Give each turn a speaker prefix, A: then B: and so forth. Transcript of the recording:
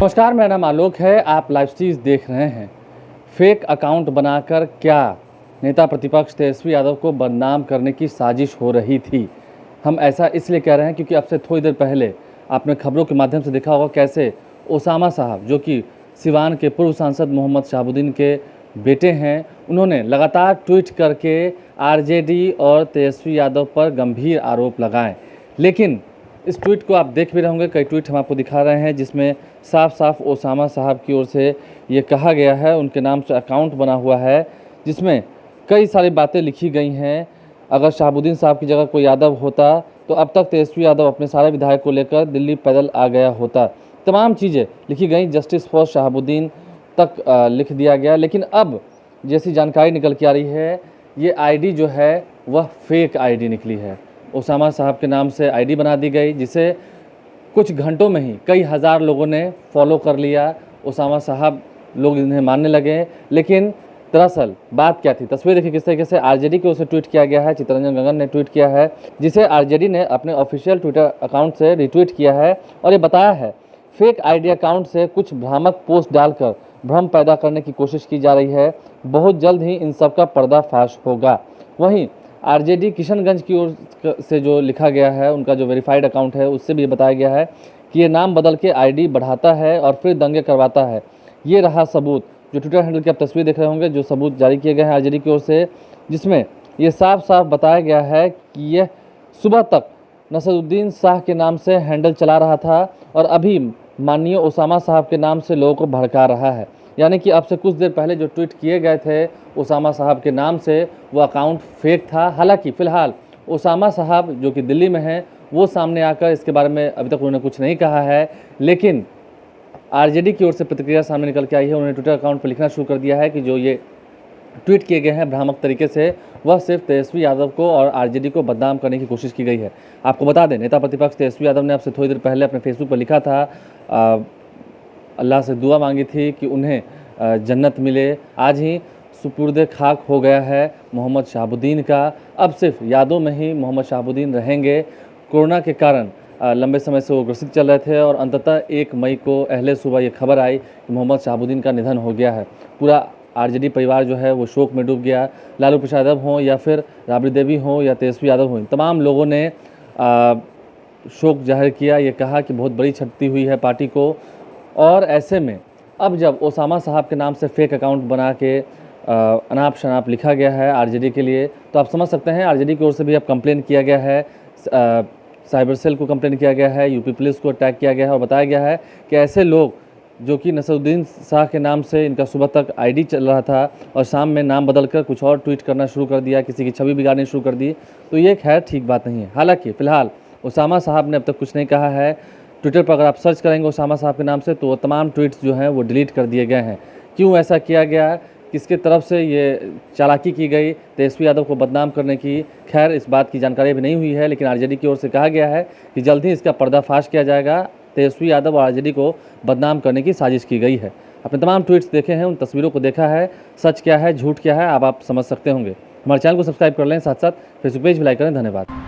A: नमस्कार, मेरा नाम आलोक है। आप लाइव स्ट्रीज देख रहे हैं। फेक अकाउंट बनाकर क्या नेता प्रतिपक्ष तेजस्वी यादव को बदनाम करने की साजिश हो रही थी। हम ऐसा इसलिए कह रहे हैं क्योंकि अब से थोड़ी देर पहले आपने खबरों के माध्यम से देखा होगा कैसे ओसामा साहब, जो कि सिवान के पूर्व सांसद मोहम्मद शहाबुद्दीन के बेटे हैं, उन्होंने लगातार ट्वीट करके आरजेडी और तेजस्वी यादव पर गंभीर आरोप लगाए। लेकिन इस ट्वीट को आप देख भी रहे होंगे, कई ट्वीट हम आपको दिखा रहे हैं जिसमें साफ साफ ओसामा साहब की ओर से ये कहा गया है, उनके नाम से अकाउंट बना हुआ है जिसमें कई सारी बातें लिखी गई हैं। अगर शहाबुद्दीन साहब की जगह कोई यादव होता तो अब तक तेजस्वी यादव अपने सारे विधायक को लेकर दिल्ली पैदल आ गया होता। तमाम चीज़ें लिखी गई, जस्टिस फॉर शहाबुद्दीन तक लिख दिया गया। लेकिन अब जैसी जानकारी निकल के आ रही है, ये आईडी जो है वह फेक आईडी निकली है। ओसामा साहब के नाम से आईडी बना दी गई, जिसे कुछ घंटों में ही कई हज़ार लोगों ने फॉलो कर लिया। ओसामा साहब लोग इन्हें मानने लगे। लेकिन दरअसल बात क्या थी, तस्वीर देखिए किस तरीके से आरजेडी की ओर से ट्वीट किया गया है। चित्तरंजन गगन ने ट्वीट किया है, जिसे आरजेडी ने अपने ऑफिशियल ट्विटर अकाउंट से रिट्वीट किया है और ये बताया है फेक आईडी अकाउंट से कुछ भ्रामक पोस्ट डालकर भ्रम पैदा करने की कोशिश की जा रही है। बहुत जल्द ही इन सब का पर्दाफाश होगा। वहीं आरजेडी किशनगंज की ओर से जो लिखा गया है, उनका जो वेरीफाइड अकाउंट है, उससे भी बताया गया है कि ये नाम बदल के आईडी बढ़ाता है और फिर दंगे करवाता है। ये रहा सबूत, जो ट्विटर हैंडल की आप तस्वीर देख रहे होंगे, जो सबूत जारी किए गए हैं आरजेडी की ओर से, जिसमें ये साफ साफ बताया गया है कि यह सुबह तक नसरुद्दीन शाह के नाम से हैंडल चला रहा था और अभी माननीय ओसामा साहब के नाम से लोगों को भड़का रहा है। यानी कि अब से कुछ देर पहले जो ट्वीट किए गए थे ओसामा साहब के नाम से, वो अकाउंट फेक था। हालांकि फ़िलहाल ओसामा साहब जो कि दिल्ली में हैं, वो सामने आकर इसके बारे में अभी तक उन्होंने कुछ नहीं कहा है। लेकिन आरजेडी की ओर से प्रतिक्रिया सामने निकल के आई है। उन्होंने ट्विटर अकाउंट पर लिखना शुरू कर दिया है कि जो ये ट्वीट किए गए हैं भ्रामक तरीके से, वह सिर्फ तेजस्वी यादव को और आरजेडी को बदनाम करने की कोशिश की गई है। आपको बता दें, नेता प्रतिपक्ष तेजस्वी यादव ने अब से थोड़ी देर पहले अपने फेसबुक पर लिखा था, अल्लाह से दुआ मांगी थी कि उन्हें जन्नत मिले। आज ही सुपुर्द खाक हो गया है मोहम्मद शहाबुद्दीन का। अब सिर्फ यादों में ही मोहम्मद शहाबुद्दीन रहेंगे। कोरोना के कारण लंबे समय से वो ग्रसित चल रहे थे और अंततः 1 मई को अहले सुबह ये खबर आई कि मोहम्मद शहाबुद्दीन का निधन हो गया है। पूरा आरजेडी परिवार जो है वो शोक में डूब गया। लालू प्रसाद यादव हों या फिर राबड़ी देवी हों या तेजस्वी यादव हों, तमाम लोगों ने शोक जाहिर किया। ये कहा कि बहुत बड़ी क्षति हुई है पार्टी को। और ऐसे में अब जब ओसामा साहब के नाम से फेक अकाउंट बना के अनाप शनाप लिखा गया है आरजेडी के लिए, तो आप समझ सकते हैं आरजेडी की ओर से भी अब कंप्लेन किया गया है। साइबर सेल को कंप्लेन किया गया है, यूपी पुलिस को अटैक किया गया है और बताया गया है कि ऐसे लोग जो कि नसरुद्दीन शाह के नाम से इनका सुबह तक आईडी चल रहा था और शाम में नाम बदलकर कुछ और ट्वीट करना शुरू कर दिया, किसी की छवि बिगाड़नी शुरू कर दी, तो ये खैर ठीक बात नहीं है। हालांकि फ़िलहाल ओसामा साहब ने अब तक कुछ नहीं कहा है। ट्विटर पर अगर आप सर्च करेंगे ओसामा साहब के नाम से, तो तमाम ट्वीट्स जो हैं वो डिलीट कर दिए गए हैं। क्यों ऐसा किया गया, किसके तरफ से ये चालाकी की गई तेजस्वी यादव को बदनाम करने की, खैर इस बात की जानकारी अभी नहीं हुई है। लेकिन आरजेडी की ओर से कहा गया है कि जल्द ही इसका पर्दाफाश किया जाएगा। तेजस्वी यादव और आरजेडी को बदनाम करने की साजिश की गई है। अपने तमाम ट्वीट्स देखे हैं, उन तस्वीरों को देखा है, सच क्या है झूठ क्या है आप समझ सकते होंगे। हमारे चैनल को सब्सक्राइब कर लें, साथ साथ फेसबुक पेज भी लाइक करें। धन्यवाद।